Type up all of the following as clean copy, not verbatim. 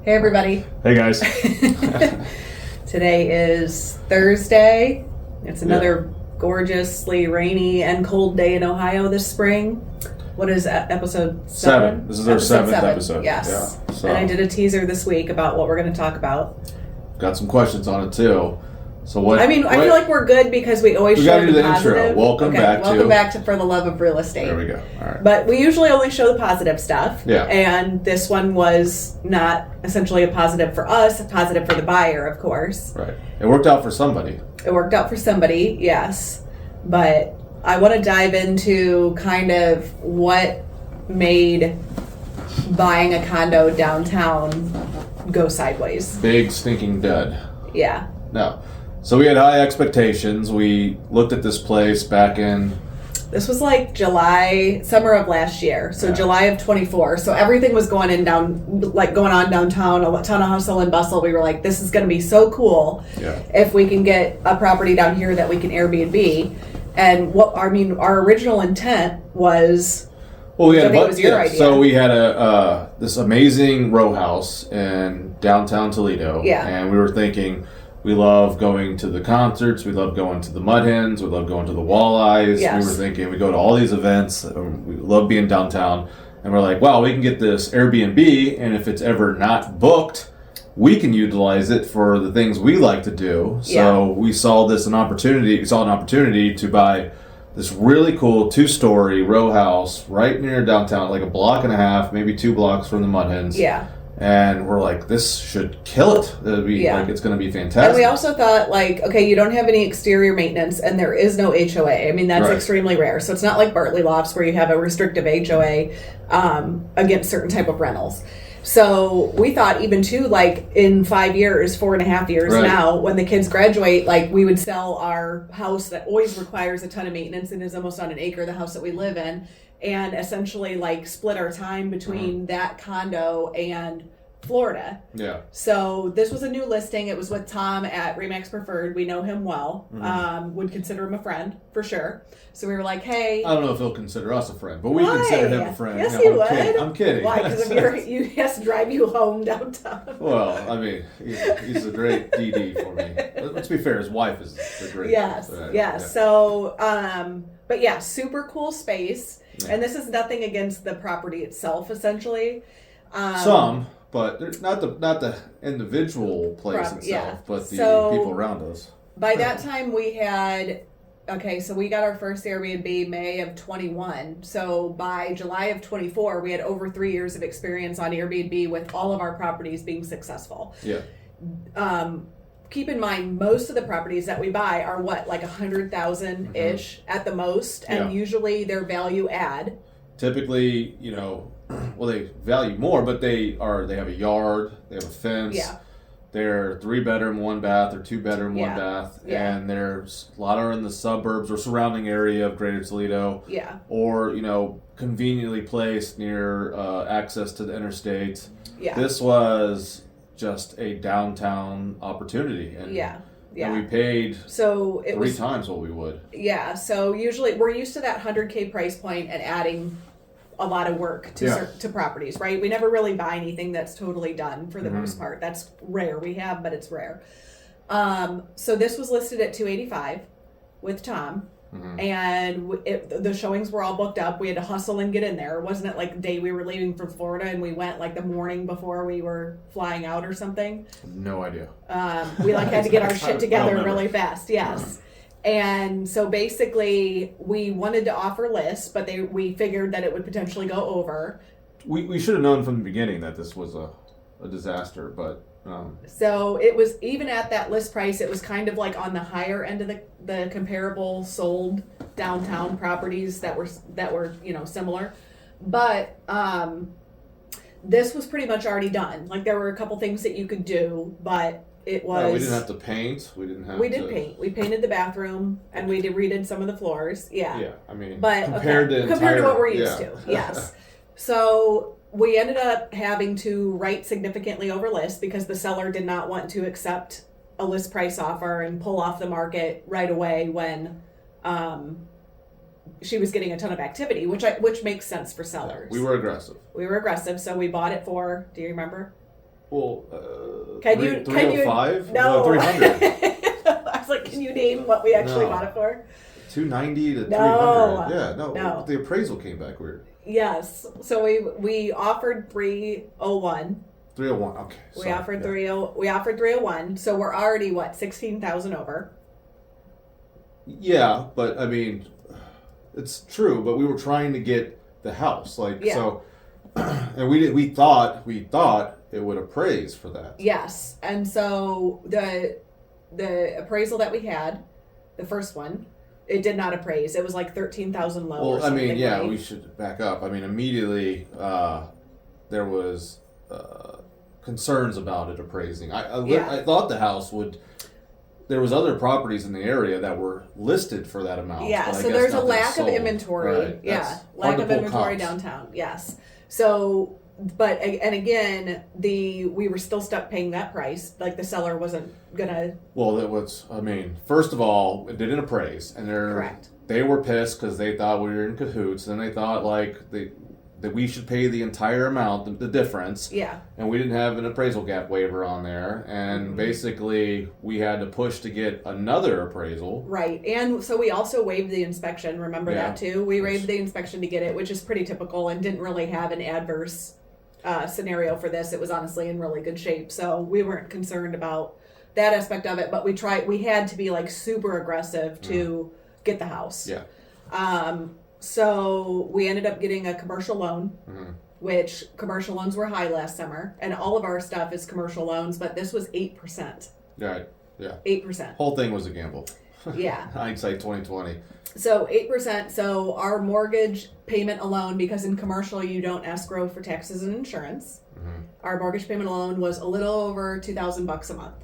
Hey everybody. Hey guys. Today is Thursday. It's another gorgeously rainy and cold day in Ohio this spring. What is episode 7? This is our seventh episode. Yes. Yeah, so. And I did a teaser this week about what we're going to talk about. Got some questions on it too. So what? I feel like we're good because we always show the positive. Intro. Welcome back to For the Love of Real Estate. There we go. All right. But we usually only show the positive stuff. Yeah. And this one was not essentially a positive for us, a positive for the buyer, of course. Right. It worked out for somebody. It worked out for somebody, yes. But I want to dive into kind of what made buying a condo downtown go sideways. Big stinking dud. Yeah. No. So we had high expectations. We looked at this place back in... This was like summer of last year. So July of 24. So everything was going on downtown, a ton of hustle and bustle. We were like, this is going to be so cool if we can get a property down here that we can Airbnb. And our original intent was... Well, we had your idea. So we had this amazing row house in downtown Toledo. Yeah. And we were thinking... We love going to the concerts. We love going to the Mud Hens. We love going to the Walleyes. Yes. We were thinking we go to all these events. We love being downtown. And we're like, wow, we can get this Airbnb. And if it's ever not booked, we can utilize it for the things we like to do. So we saw an opportunity to buy this really cool 2-story row house right near downtown, like a block and a half, maybe 2 blocks from the Mud Hens. Yeah. And we're like, this should kill it. It's going to be fantastic. And we also thought, you don't have any exterior maintenance, and there is no HOA. I mean, that's extremely rare. So it's not like Bartley Lofts where you have a restrictive HOA against certain type of rentals. So we thought even too, in 5 years, 4.5 years now, when the kids graduate, we would sell our house that always requires a ton of maintenance and is almost on an acre, the house that we live in, and essentially split our time between that condo and Florida. Yeah. So this was a new listing. It was with Tom at Remax Preferred. We know him well. Would consider him a friend for sure. So we were like, hey. I don't know if he'll consider us a friend, but we consider him a friend. Yes, he would. I'm kidding. Why? Because he has to drive you home downtown. Well, I mean, he's a great DD for me. Let's be fair. His wife is the great. Yes. Yes. Yeah. So, but yeah, super cool space. Yeah. And this is nothing against the property itself, essentially. But not the individual place itself, but the people around us. By that time, we had... Okay, so we got our first Airbnb May of 21. So by July of 24, we had over 3 years of experience on Airbnb with all of our properties being successful. Yeah. Keep in mind, most of the properties that we buy are $100,000-ish at the most, and usually they're value add. Typically, they value more, but they have a yard, they have a fence. Yeah. They're 3-bedroom, 1-bath, or 2-bedroom, 1-bath, and there's a lot are in the suburbs or surrounding area of Greater Toledo. Yeah. Or conveniently placed near access to the interstate. Yeah. This was just a downtown opportunity, and and we paid three times what we would. Yeah. So usually we're used to that $100K price point and adding a lot of work to properties, right? We never really buy anything that's totally done for the most part. That's rare. We have, but it's rare. So this was listed at $285 with Tom, and the showings were all booked up. We had to hustle and get in there. It wasn't it the day we were leaving for Florida and we went the morning before we were flying out or something? No idea. We had to get our shit together really fast. Yes. And so basically, we wanted to offer lists, but we figured that it would potentially go over. We should have known from the beginning that this was a disaster, but... So it was, even at that list price, it was kind of on the higher end of the comparable sold downtown properties that were similar. But this was pretty much already done. There were a couple things that you could do, but... It was. No, we didn't have to paint. We did paint. We painted the bathroom and we redid some of the floors. Yeah. Yeah. I mean, but compared to what we're used to. Yes. So we ended up having to write significantly over list because the seller did not want to accept a list price offer and pull off the market right away when she was getting a ton of activity, which makes sense for sellers. We were aggressive. So we bought it for, do you remember? Well, can you 305? No, 300. I was like, can you name what we actually bought it for? 290 to 300. Yeah, no. The appraisal came back weird. Yes. So we offered 301. 301. Okay. We offered 301. So we're already 16,000 over. Yeah, but I mean, it's true. But we were trying to get the house, so, and we thought it would appraise for that. Yes, and so the appraisal that we had, the first one, it did not appraise. It was like 13,000 low. Well, I mean, we should back up. I mean, immediately there was concerns about it appraising. I thought the house would. There was other properties in the area that were listed for that amount. Yeah, so there's a lack of inventory. Right. Yeah, lack of inventory downtown. Yes. So, but and again, we were still stuck paying that price. Like the seller wasn't gonna. Well, first of all, it didn't appraise, and they were pissed because they thought we were in cahoots, and they thought that we should pay the entire amount, the difference. Yeah. And we didn't have an appraisal gap waiver on there. And basically, we had to push to get another appraisal. Right. And so we also waived the inspection. Remember that too? We waived the inspection to get it, which is pretty typical and didn't really have an adverse scenario for this. It was honestly in really good shape. So we weren't concerned about that aspect of it. But we had to be super aggressive to get the house. Yeah. So we ended up getting a commercial loan, which commercial loans were high last summer, and all of our stuff is commercial loans, but this was 8%. Right. Yeah. 8%. Whole thing was a gamble. Yeah. Hindsight 2020. So 8%. So our mortgage payment alone, because in commercial you don't escrow for taxes and insurance, our mortgage payment alone was a little over $2,000 a month.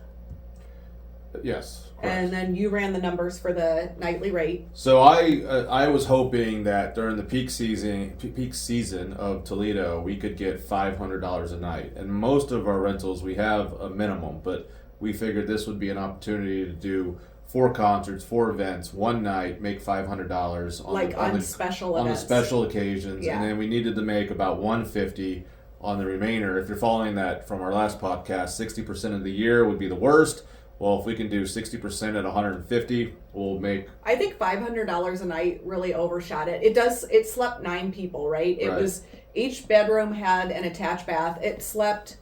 Yes. Correct. And then you ran the numbers for the nightly rate. So I was hoping that during the peak season of Toledo, we could get $500 a night. And most of our rentals, we have a minimum, but we figured this would be an opportunity to do 4 concerts, 4 events, one night, make $500 on special events. On the special occasions. Yeah. And then we needed to make about $150 on the remainder. If you're following that from our last podcast, 60% of the year would be the worst. Well, if we can do 60% at 150, we'll make. I think $500 a night really overshot it. It slept 9 people, right? It was each bedroom had an attached bath. It slept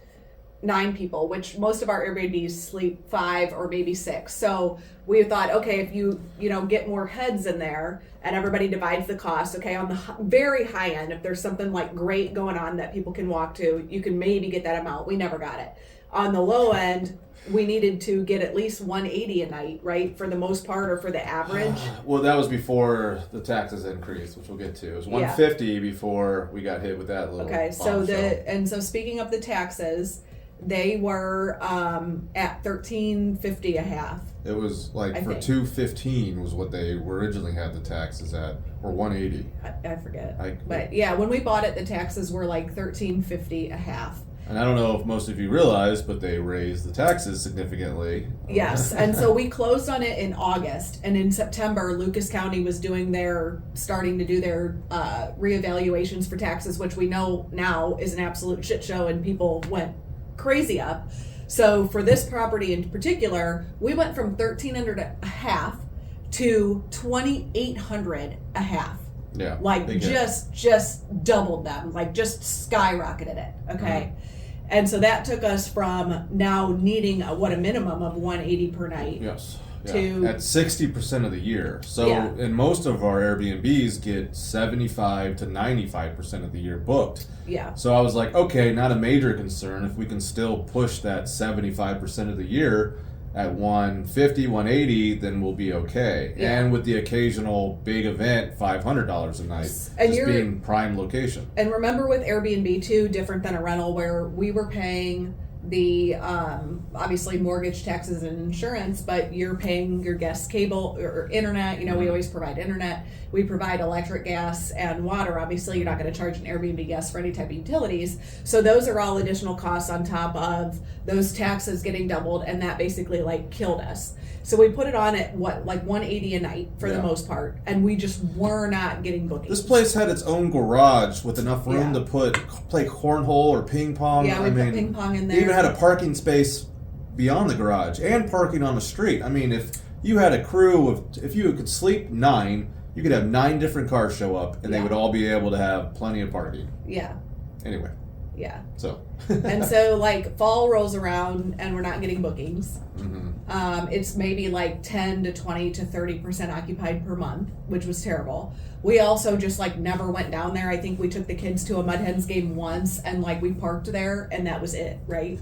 9 people, which most of our Airbnbs sleep 5 or maybe 6. So we thought, okay, if you get more heads in there and everybody divides the cost, okay, on the very high end, if there's something great going on that people can walk to, you can maybe get that amount. We never got it. On the low end, we needed to get at least $180 a night, right? For the most part, or for the average. Well, that was before the taxes increased, which we'll get to. It was $150 before we got hit with that little. Okay, so speaking of the taxes, they were at $13.50 a half. It was $215 was what they originally had the taxes at, or $180. I forget. But yeah, when we bought it, the taxes were $13.50 a half. And I don't know if most of you realize, but they raised the taxes significantly. Yes, and so we closed on it in August, and in September, Lucas County was starting to do their reevaluations for taxes, which we know now is an absolute shit show, and people went crazy up. So for this property in particular, we went from $1,300 a half to $2,800 a half. Yeah. Just doubled them, just skyrocketed it. Okay. And so that took us from now needing a minimum of $180 per night. Yes. Yeah. To at 60% of the year. So and most of our Airbnbs get 75 to 95% of the year booked. Yeah. So I was like, okay, not a major concern if we can still push that 75% of the year at 150, 180, then we'll be okay. Yeah. And with the occasional big event, $500 a night, and just being prime location. And remember with Airbnb too, different than a rental where we were paying the obviously mortgage, taxes, and insurance, but you're paying your guests cable or internet. We always provide internet. We provide electric, gas, and water. Obviously, you're not going to charge an Airbnb guest for any type of utilities. So those are all additional costs on top of those taxes getting doubled, and that basically killed us. So we put it on at $180 a night for the most part, and we just were not getting bookings. This place had its own garage with enough room to play cornhole or ping pong. Yeah, we put ping pong in there. even had a parking space beyond the garage and parking on the street. I mean, if you had a crew if you could sleep 9, you could have 9 different cars show up, and they would all be able to have plenty of parking. Yeah. Anyway. Yeah. So. And so, like, fall rolls around, and we're not getting bookings. Mm-hmm. It's maybe like 10 to 20 to 30% occupied per month, which was terrible. We also just, like, never went down there. I think we took the kids to a Mud Hens game once, and, like, we parked there, and that was it, right?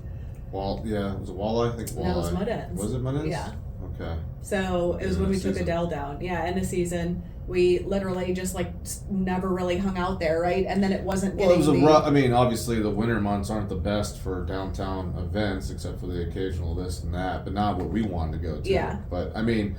Yeah, was it Walleye? I think Walleye. No, it was Mud Hens. Was it Mud Hens? Yeah. Okay. So it was when we took Adele down. Yeah, in the season. We literally just, like, never really hung out there, right? And then it wasn't getting I mean, obviously the winter months aren't the best for downtown events, except for the occasional this and that, but not what we wanted to go to. Yeah. But, I mean,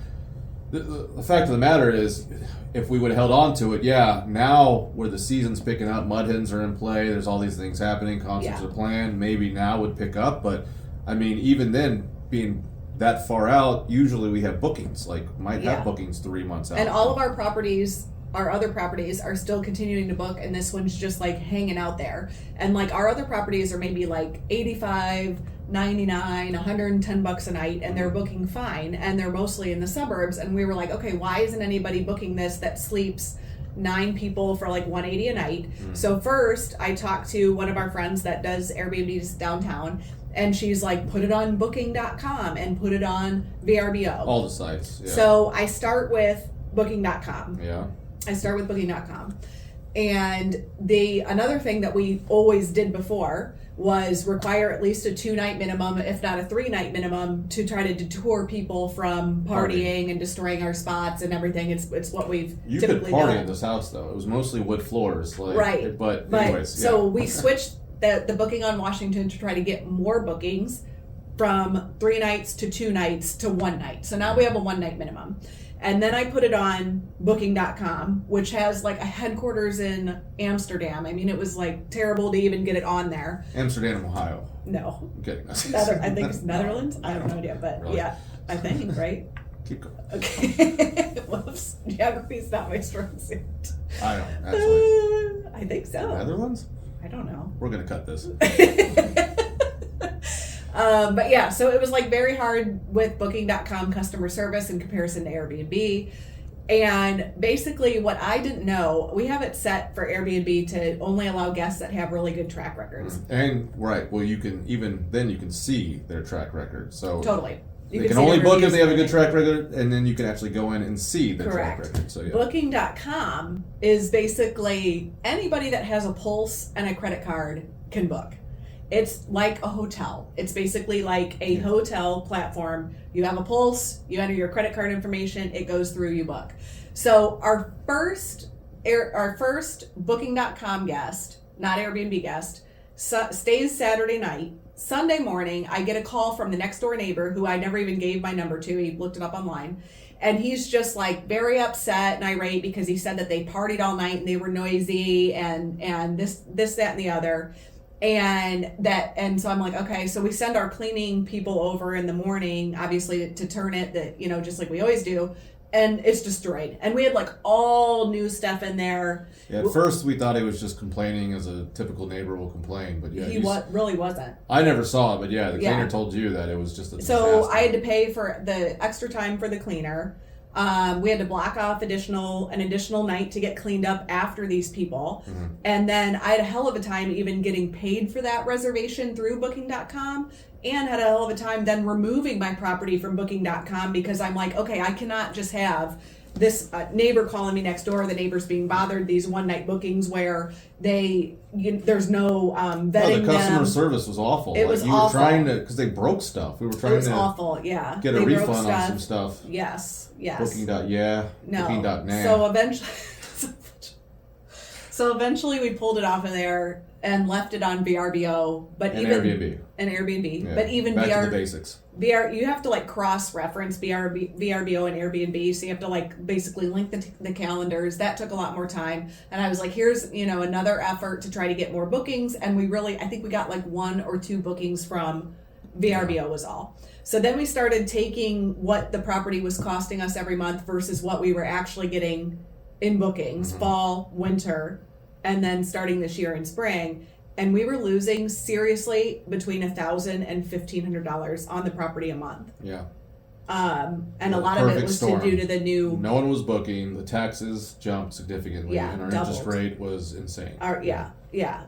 the fact of the matter is, if we would have held on to it, now where the season's picking up, Mud Hens are in play, there's all these things happening, concerts are planned, maybe now would pick up, but, I mean, even then, being that far out, usually we have bookings, have bookings 3 months out. And all of our properties, our other properties, are still continuing to book, and this one's just, like, hanging out there. And, like, our other properties are maybe, like, $85, $99, $110 a night, and they're booking fine, and they're mostly in the suburbs, and we were like, okay, why isn't anybody booking this that sleeps 9 people for like $180 a night? So first, I talked to one of our friends that does Airbnbs downtown, and she's like, put it on booking.com and put it on VRBO. All the sites, yeah. So I start with booking.com. Yeah. I start with booking.com. And another thing that we always did before was require at least a 2-night minimum, if not a 3-night minimum, to try to deter people from partying and destroying our spots and everything. It's what we've typically done. You could party in this house, though. It was mostly wood floors. Right. But anyways, so we switched the booking on Washington to try to get more bookings from 3 nights to 2 nights to 1 night. So now we have a 1-night minimum. And then I put it on booking.com, which has like a headquarters in Amsterdam. I mean, it was like terrible to even get it on there. Amsterdam, Ohio. No. I'm kidding. I think it's Netherlands. I have no idea, but really? Yeah, I think, right? Keep going. Okay. Whoops. Geography's not my strong suit. I don't, actually. I think so. Netherlands? I don't know. We're going to cut this. But yeah, so it was like very hard with booking.com customer service in comparison to Airbnb. And basically what I didn't know, we have it set for Airbnb to only allow guests that have really good track records. And right, well, you can see their track record. So totally. They can only book if they have a good track record, and then you can actually go in and see their track record. So yeah. Booking.com is basically anybody that has a pulse and a credit card can book. It's like a hotel. It's basically like a hotel platform. You have a pulse, you enter your credit card information, it goes through, you book. So our first Booking.com guest, not Airbnb guest, stays Saturday night. Sunday morning, I get a call from the next door neighbor who I never even gave my number to. He looked it up online. And he's just like very upset and irate because he said that they partied all night and they were noisy and this, that, and the other. And so I'm like, okay, so we send our cleaning people over in the morning, obviously to turn it, just like we always do. And it's destroyed. And we had like all new stuff in there. Yeah, at first we thought he was just complaining as a typical neighbor will complain, but yeah. He really wasn't. I never saw it, but yeah, the cleaner told you that it was just a disaster. So I had to pay for the extra time for the cleaner. We had to block off an additional night to get cleaned up after these people. Mm-hmm. And then I had a hell of a time even getting paid for that reservation through Booking.com, and had a hell of a time then removing my property from Booking.com because I'm like, okay, I cannot just have this neighbor calling me next door, the neighbor's being bothered, these one-night bookings where there's no vetting them. The customer service was awful. It was awful. Were trying to, because they broke stuff. We were trying to awful, yeah. Get a refund on some stuff. Yes. Booking.yeah. No. Booking.nah. So eventually we pulled it off of there and left it on VRBO, Airbnb. And Airbnb. Yeah. But even back to the basics. you have to like cross-reference VRBO and Airbnb, so you have to like basically link the calendars. That took a lot more time, and I was like, here's another effort to try to get more bookings, and I think we got like 1 or 2 bookings from VRBO was all. So then we started taking what the property was costing us every month versus what we were actually getting in bookings, fall, winter, and then starting this year in spring. and we were losing seriously between $1,000 and $1,500 on the property a month. Yeah. And a lot of it was due to the new. No one was booking. The taxes jumped significantly, and our interest rate was insane.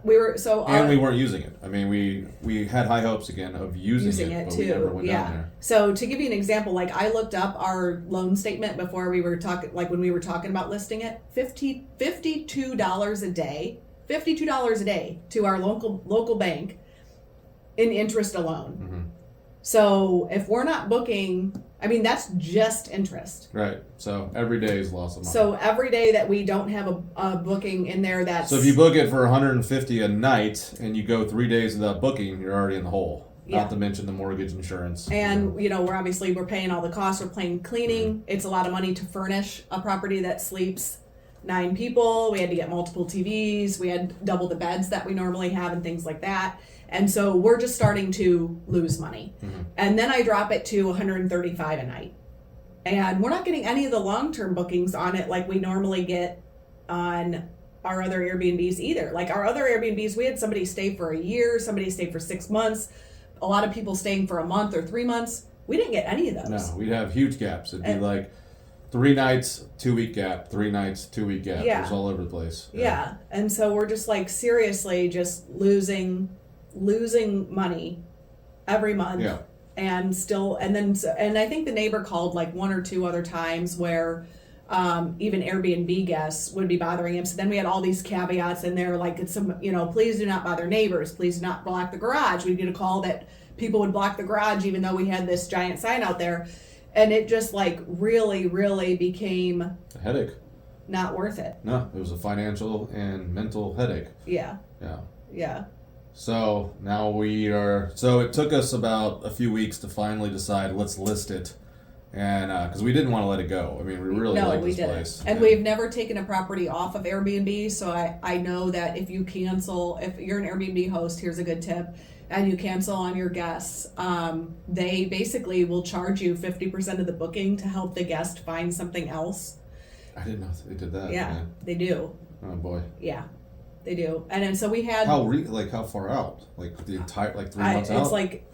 We were and we weren't using it. I mean, we had high hopes again of using it, but too. We never went down there. So to give you an example, like I looked up our loan statement before we were talking, like when we were talking about listing it, $52 a day, $52 a day to our local bank in interest alone. Mm-hmm. So if we're not booking, I mean, that's just interest. Right. So every day is loss of money. So every day that we don't have a booking in there, that's... So if you book it for $150 a night and you go 3 days without booking, you're already in the hole. Yeah. Not to mention the mortgage insurance. And, we're paying all the costs. We're paying cleaning. Mm-hmm. It's a lot of money to furnish a property that sleeps 9 people. We had to get multiple TVs. We had double the beds that we normally have and things like that. And so we're just starting to lose money. Mm-hmm. And then I drop it to $135 a night. And we're not getting any of the long-term bookings on it like we normally get on our other Airbnbs either. Like our other Airbnbs, we had somebody stay for a year, somebody stay for 6 months, a lot of people staying for a month or 3 months. We didn't get any of those. No, we'd have huge gaps. It'd be like 3 nights, 2 week gap, 3 nights, 2 week gap. Yeah. It was all over the place. Yeah. And so we're just like seriously just losing money every month. Yeah. And I think the neighbor called like 1 or 2 other times where even Airbnb guests would be bothering him. So then we had all these caveats in there, like it's some, please do not bother neighbors, please do not block the garage. We'd get a call that people would block the garage even though we had this giant sign out there. And it just like really, really became a headache. Not worth it. No, it was a financial and mental headache. Yeah. Yeah. Yeah. So now so it took us about a few weeks to finally decide, let's list it. And because we didn't want to let it go. I mean, we really liked this place. And we've never taken a property off of Airbnb. So I know that if you're an Airbnb host, here's a good tip, and you cancel on your guests, they basically will charge you 50% of the booking to help the guest find something else. I didn't know they did that. Yeah, man. They do. Oh, boy. Yeah. They do, and then so we had how far out? Like the entire 3 months out? It's like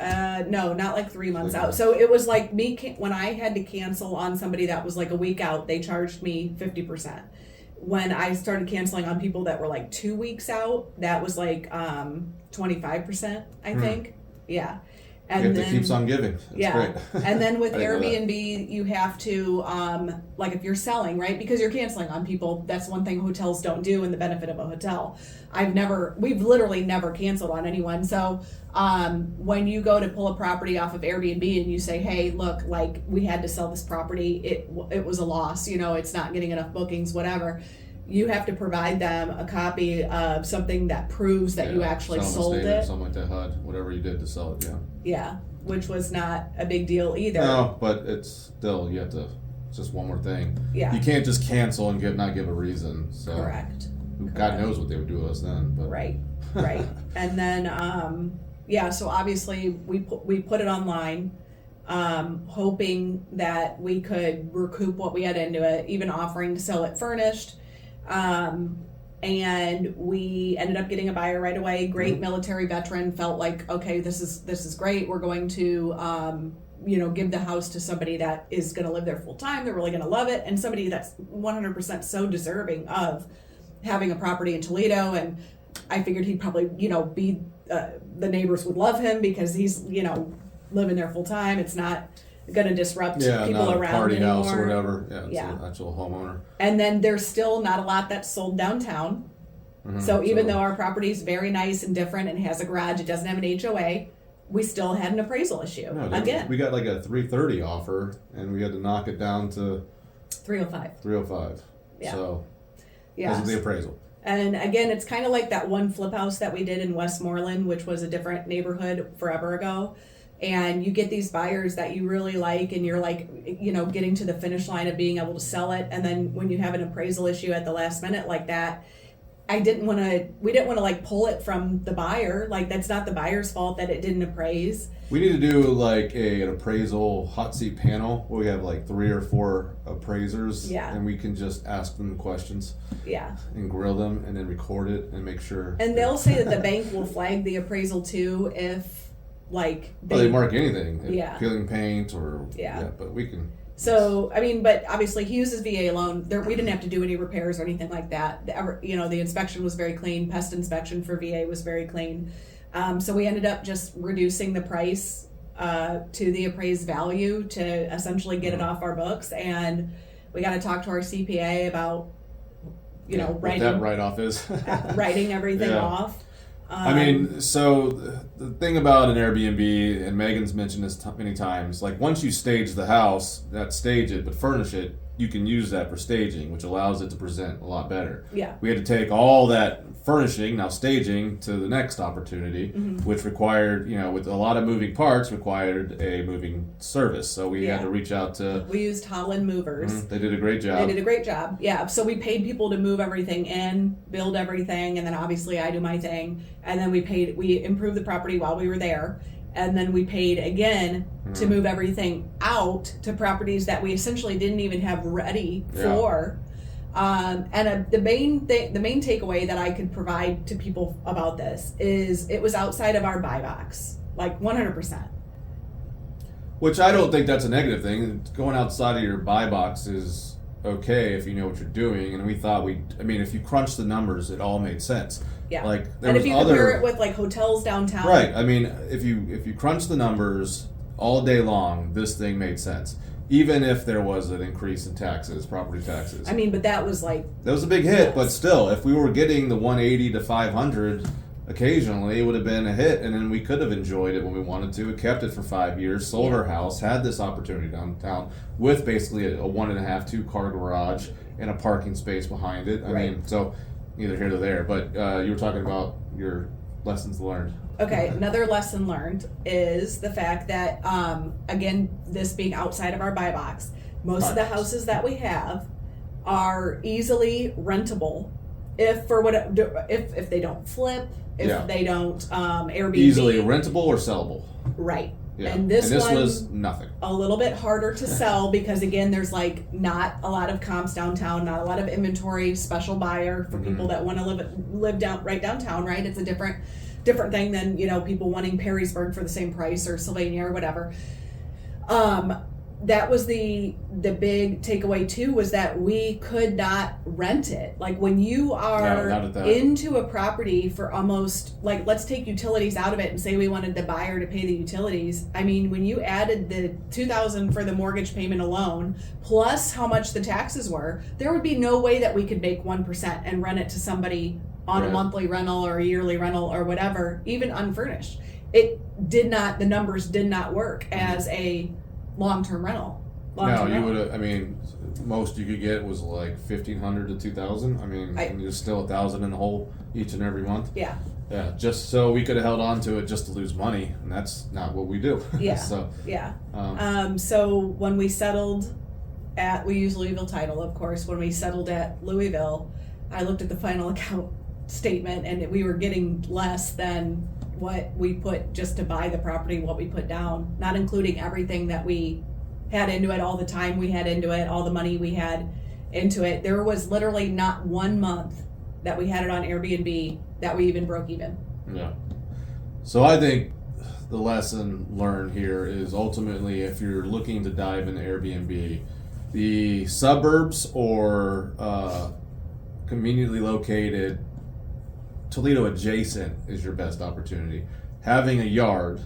no, not like 3 months out. So it was like me when I had to cancel on somebody that was like a week out. They charged me 50%. When I started canceling on people that were like 2 weeks out, that was like 25%. I think, yeah. And then keeps on giving. That's great. And then with Airbnb, you have to, like if you're selling, right? Because you're canceling on people. That's one thing hotels don't do and the benefit of a hotel. We've literally never canceled on anyone. So when you go to pull a property off of Airbnb and you say, hey, look, like we had to sell this property. It was a loss. It's not getting enough bookings, whatever. You have to provide them a copy of something that proves that you actually sold it. Something like that, HUD, whatever you did to sell it, yeah. Yeah, which was not a big deal either. No, but it's still, it's just one more thing. Yeah. You can't just cancel and not give a reason. So Correct. God knows what they would do with us then. But. Right. And then, so obviously we put it online, hoping that we could recoup what we had into it, even offering to sell it furnished. And we ended up getting a buyer right away. Great military veteran, felt like, okay, this is great. We're going to, give the house to somebody that is going to live there full time. They're really going to love it. And somebody that's 100% so deserving of having a property in Toledo. And I figured he'd probably, be, the neighbors would love him because he's, living there full time. It's not going to disrupt people around party anymore. House or whatever. It's an actual homeowner. And then there's still not a lot that's sold downtown. Mm-hmm. So even though our property is very nice and different and has a garage, it doesn't have an HOA, we still had an appraisal issue. Again. We got like a $330 offer and we had to knock it down to $305. Yeah. So because of the appraisal. And again, it's kind of like that one flip house that we did in Westmoreland, which was a different neighborhood forever ago. And you get these buyers that you really like and you're like, getting to the finish line of being able to sell it. And then when you have an appraisal issue at the last minute like that, we didn't want to like pull it from the buyer. Like that's not the buyer's fault that it didn't appraise. We need to do like an appraisal hot seat panel where we have like 3 or 4 appraisers, and we can just ask them questions, and grill them, and then record it and make sure. And they'll say that the bank will flag the appraisal too if, like, they mark anything, peeling paint or but we can. So I mean, but obviously he uses VA loan. We didn't have to do any repairs or anything like that. The inspection was very clean. Pest inspection for VA was very clean. So we ended up just reducing the price to the appraised value to essentially get it off our books, and we got to talk to our CPA about, writing what that write-off is, writing everything off. I mean, so the thing about an Airbnb, and Megan's mentioned this many times, like once you stage the house, not stage it, but furnish it, you can use that for staging, which allows it to present a lot better. Yeah. We had to take all that furnishing, now staging, to the next opportunity, which required, with a lot of moving parts, required a moving service. So we had to reach out to... We used Holland Movers. They did a great job. Yeah. So we paid people to move everything in, build everything, and then obviously I do my thing. And then we improved the property while we were there. And then we paid again to move everything out to properties that we essentially didn't even have ready for. The main takeaway that I could provide to people about this is it was outside of our buy box, like 100%. Which I don't think that's a negative thing. Going outside of your buy box is okay if you know what you're doing. And we thought if you crunch the numbers, it all made sense. Yeah. Like and if you compare it with like hotels downtown. Right. I mean, if you crunch the numbers all day long, this thing made sense. Even if there was an increase in taxes, property taxes. I mean, but that was a big hit, but still, if we were getting the 180 to 500 occasionally, it would have been a hit, and then we could have enjoyed it when we wanted to. We kept it for 5 years, sold our house, had this opportunity downtown with basically a 1.5, 2-car garage and a parking space behind it. I mean, so neither here nor there, but you were talking about your lessons learned. Okay, another lesson learned is the fact that, again, this being outside of our buy box, most of the houses that we have are easily rentable if they don't flip, if they don't Airbnb. Easily rentable or sellable. Right. Yeah. And this one was nothing. A little bit harder to sell because, again, there's not a lot of comps downtown, not a lot of inventory, special buyer for people that want to live right downtown, right? It's a different thing than, people wanting Perrysburg for the same price or Sylvania or whatever. That was the big takeaway too, was that we could not rent it. Like when you are into a property for almost, like, let's take utilities out of it and say we wanted the buyer to pay the utilities. I mean, when you added the $2,000 for the mortgage payment alone, plus how much the taxes were, there would be no way that we could make 1% and rent it to somebody on a monthly rental or a yearly rental or whatever, even unfurnished. The numbers did not work as a long-term rental. You would have, most you could get was like $1,500 to $2,000. And you're still $1,000 in the hole each and every month. Yeah. Yeah, just so we could have held on to it just to lose money, and that's not what we do. Yeah. So when we settled we use Louisville Title, of course. When we settled at Louisville, I looked at the final account statement, and we were getting less than what we put just to buy the property, what we put down, not including everything that we had into it, all the time we had into it, all the money we had into it. There was literally not 1 month that we had it on Airbnb that we even broke even. Yeah. So I think the lesson learned here is ultimately, if you're looking to dive into Airbnb, the suburbs or conveniently located Toledo adjacent is your best opportunity. Having a yard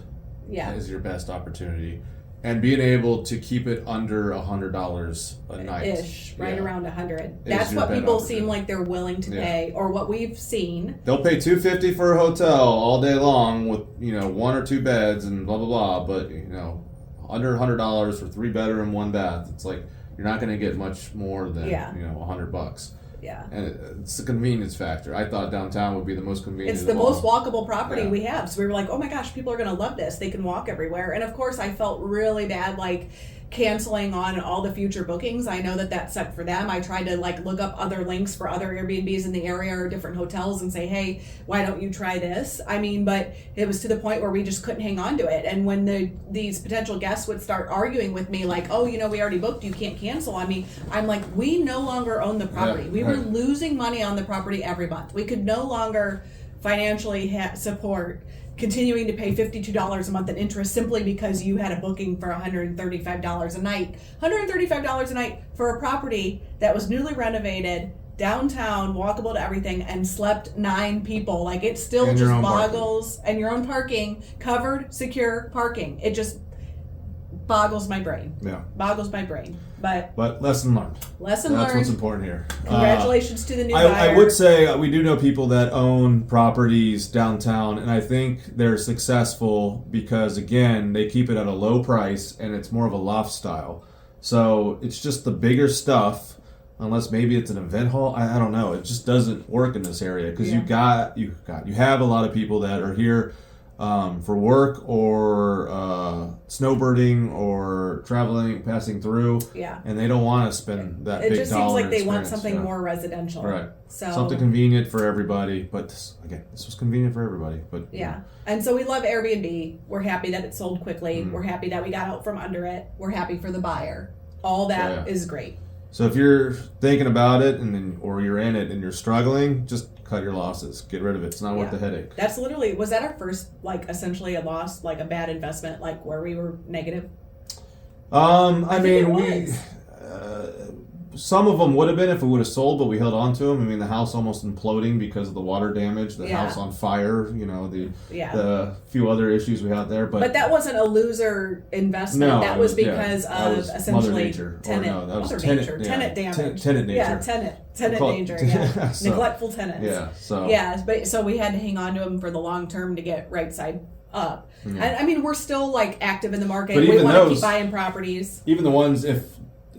is your best opportunity, and being able to keep it under $100 a night, around 100. That's what people seem like they're willing to pay, or what we've seen. They'll pay $250 for a hotel all day long with 1 or 2 beds and blah blah blah, but under $100 for 3 bedroom, 1 bath. It's like you're not going to get much more than $100. Yeah. And it's the convenience factor. I thought downtown would be the most convenient. It's the most walkable property we have. So we were like, oh my gosh, people are going to love this. They can walk everywhere. And of course, I felt really bad, like canceling on all the future bookings. I know that that sucked for them. I tried to like look up other links for other Airbnbs in the area or different hotels and say, hey, why don't you try this? I mean, but it was to the point where we just couldn't hang on to it. And when these potential guests would start arguing with me like, oh, we already booked, you can't cancel on me. I'm like, we no longer own the property. We were losing money on the property every month. We could no longer financially support continuing to pay $52 a month in interest simply because you had a booking for $135 a night. $135 a night for a property that was newly renovated, downtown, walkable to everything, and slept 9 people. Like, it still and just boggles. And your own parking, covered, secure parking. It just boggles my brain. Yeah. Boggles my brain. But lesson learned. That's what's important here. Congratulations to the new buyer. I would say we do know people that own properties downtown, and I think they're successful because, again, they keep it at a low price, and it's more of a loft style. So it's just the bigger stuff, unless maybe it's an event hall. I don't know. It just doesn't work in this area because you have a lot of people that are here for work or snowbirding or traveling, passing through. Yeah. And they don't want to spend that big dollar. It just seems like they want something more residential. Right. So something convenient for everybody. But this was convenient for everybody. But yeah. And so we love Airbnb. We're happy that it sold quickly. Mm-hmm. We're happy that we got out from under it. We're happy for the buyer. All that is great. So if you're thinking about it or you're in it and you're struggling, just cut your losses. Get rid of it. It's not worth the headache. That's literally, was that our first, like, essentially a loss, like a bad investment, like where we were negative? I mean, some of them would have been if we would have sold, but we held on to them. I mean, the house almost imploding because of the water damage, the house on fire, the few other issues we had there. But that wasn't a loser investment. No, that was because of essentially tenant damage. Tenant nature. Yeah, tenant danger. Yeah, so, neglectful tenants. Yeah, so we had to hang on to them for the long term to get right side up. Yeah. And I mean, we're still like active in the market. But we want to keep buying properties. Even the ones, if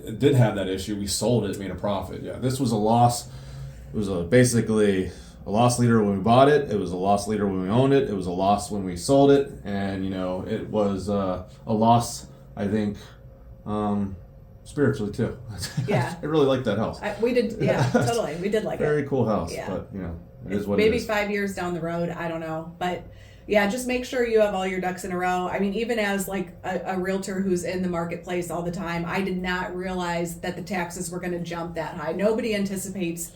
it did have that issue, we sold it, made a profit. Yeah, this was a loss. It was basically a loss leader when we bought it. It was a loss leader when we owned it. It was a loss when we sold it, and it was a loss, I think, spiritually too. Yeah, I really liked that house. We did, totally. We did like it. Very cool house, but it is what maybe it is. 5 years down the road, I don't know, but. Yeah, just make sure you have all your ducks in a row. I mean, even as like a realtor who's in the marketplace all the time, I did not realize that the taxes were going to jump that high. Nobody anticipates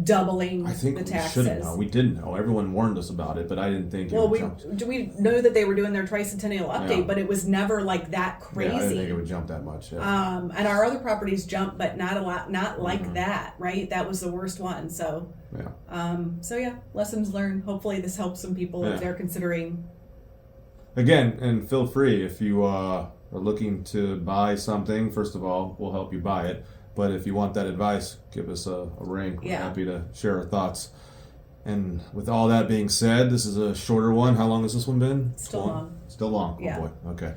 doubling the taxes. I think we should know. We didn't know. Everyone warned us about it, but I didn't think it would jump. We know that they were doing their tricentennial update, but it was never like that crazy. Yeah, I didn't think it would jump that much. Yeah. And our other properties jumped, but not a lot, not like that, right? That was the worst one. So, lessons learned. Hopefully this helps some people if they're considering. Again, and feel free if you are looking to buy something. First of all, we'll help you buy it. But if you want that advice, give us a ring. We're happy to share our thoughts. And with all that being said, this is a shorter one. How long has this one been? Still long. Still long. Yeah. Oh boy. Okay.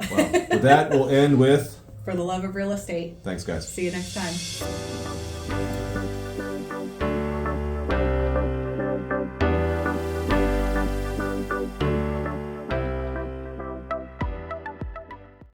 Well, with that, we'll end with For the Love of Real Estate. Thanks, guys. See you next time.